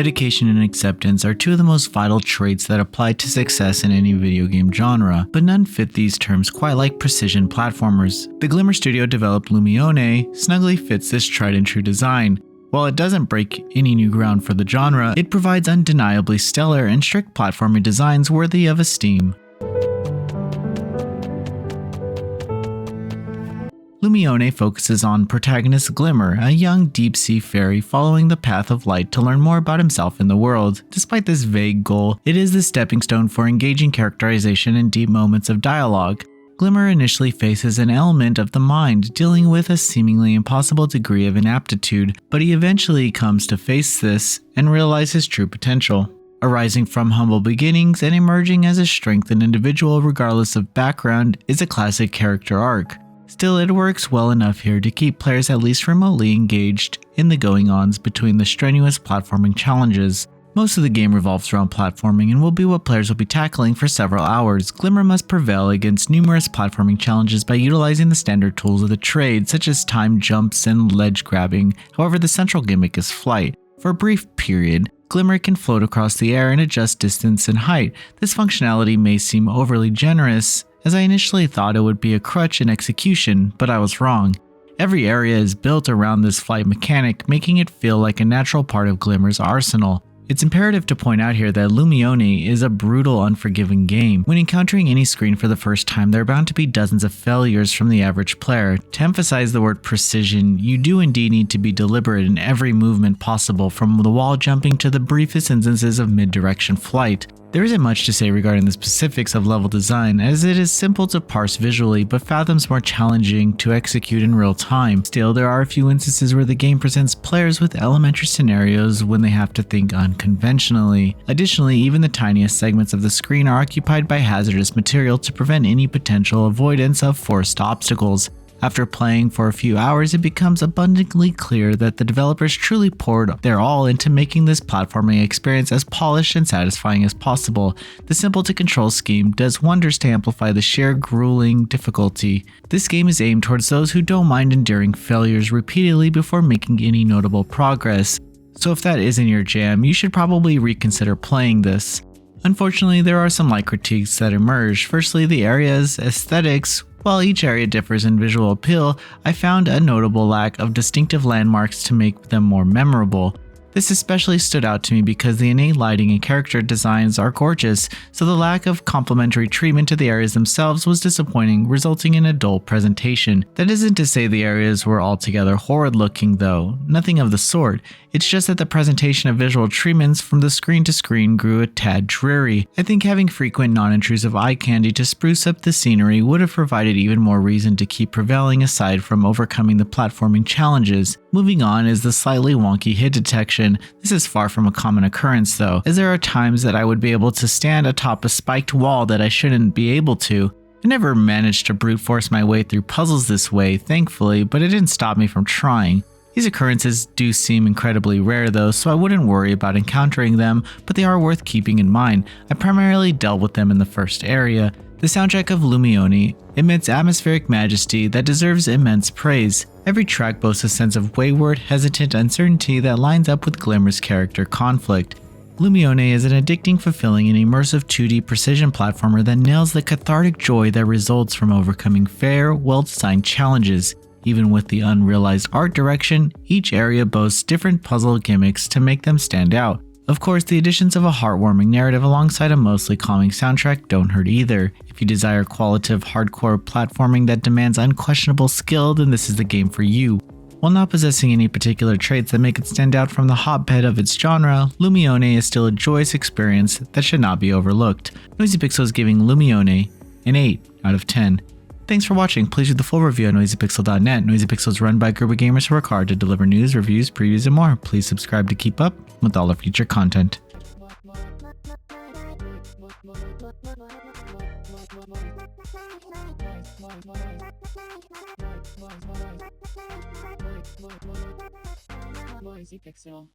Dedication and acceptance are two of the most vital traits that apply to success in any video game genre, but none fit these terms quite like precision platformers. The Glimmer Studio developed Lumione snugly fits this tried and true design. While it doesn't break any new ground for the genre, it provides undeniably stellar and strict platforming designs worthy of esteem. Lumione focuses on protagonist Glimmer, a young deep-sea fairy following the path of light to learn more about himself and the world. Despite this vague goal, it is the stepping stone for engaging characterization and deep moments of dialogue. Glimmer initially faces an element of the mind, dealing with a seemingly impossible degree of inaptitude, but he eventually comes to face this and realize his true potential. Arising from humble beginnings and emerging as a strengthened individual regardless of background is a classic character arc. Still, it works well enough here to keep players at least remotely engaged in the going-ons between the strenuous platforming challenges. Most of the game revolves around platforming and will be what players will be tackling for several hours. Glimmer must prevail against numerous platforming challenges by utilizing the standard tools of the trade, such as timed jumps and ledge grabbing. However, the central gimmick is flight. For a brief period, Glimmer can float across the air and adjust distance and height. This functionality may seem overly generous, as I initially thought it would be a crutch in execution, but I was wrong. Every area is built around this flight mechanic, making it feel like a natural part of Glimmer's arsenal. It's imperative to point out here that Lumione is a brutal, unforgiving game. When encountering any screen for the first time, there are bound to be dozens of failures from the average player. To emphasize the word precision, you do indeed need to be deliberate in every movement possible, from the wall jumping to the briefest instances of mid-direction flight. There isn't much to say regarding the specifics of level design, as it is simple to parse visually but fathoms more challenging to execute in real time. Still, there are a few instances where the game presents players with elementary scenarios when they have to think unconventionally. Additionally, even the tiniest segments of the screen are occupied by hazardous material to prevent any potential avoidance of forced obstacles. After playing for a few hours, it becomes abundantly clear that the developers truly poured their all into making this platforming experience as polished and satisfying as possible. The simple-to-control scheme does wonders to amplify the sheer grueling difficulty. This game is aimed towards those who don't mind enduring failures repeatedly before making any notable progress. So if that isn't your jam, you should probably reconsider playing this. Unfortunately, there are some light critiques that emerge. Firstly, the area's aesthetics. While each area differs in visual appeal, I found a notable lack of distinctive landmarks to make them more memorable. This especially stood out to me because the innate lighting and character designs are gorgeous, so the lack of complementary treatment to the areas themselves was disappointing, resulting in a dull presentation. That isn't to say the areas were altogether horrid looking though, nothing of the sort. It's just that the presentation of visual treatments from the screen to screen grew a tad dreary. I think having frequent non-intrusive eye candy to spruce up the scenery would have provided even more reason to keep prevailing aside from overcoming the platforming challenges. Moving on is the slightly wonky hit detection. This is far from a common occurrence though, as there are times that I would be able to stand atop a spiked wall that I shouldn't be able to. I never managed to brute force my way through puzzles this way, thankfully, but it didn't stop me from trying. These occurrences do seem incredibly rare though, so I wouldn't worry about encountering them, but they are worth keeping in mind. I primarily dealt with them in the first area. The soundtrack of Lumione emits atmospheric majesty that deserves immense praise. Every track boasts a sense of wayward, hesitant uncertainty that lines up with Glimmer's character conflict. Lumione is an addicting, fulfilling, and immersive 2D precision platformer that nails the cathartic joy that results from overcoming fair, well-designed challenges. Even with the unrealized art direction, each area boasts different puzzle gimmicks to make them stand out. Of course, the additions of a heartwarming narrative alongside a mostly calming soundtrack don't hurt either. If you desire qualitative hardcore platforming that demands unquestionable skill, then this is the game for you. While not possessing any particular traits that make it stand out from the hotbed of its genre, Lumione is still a joyous experience that should not be overlooked. Noisy Pixel is giving Lumione an 8 out of 10. Thanks for watching. Please read the full review on noisypixel.net. Noisy Pixel is run by a group of gamers who work hard to deliver news, reviews, previews, and more. Please subscribe to keep up with all our future content. Noisy Pixel.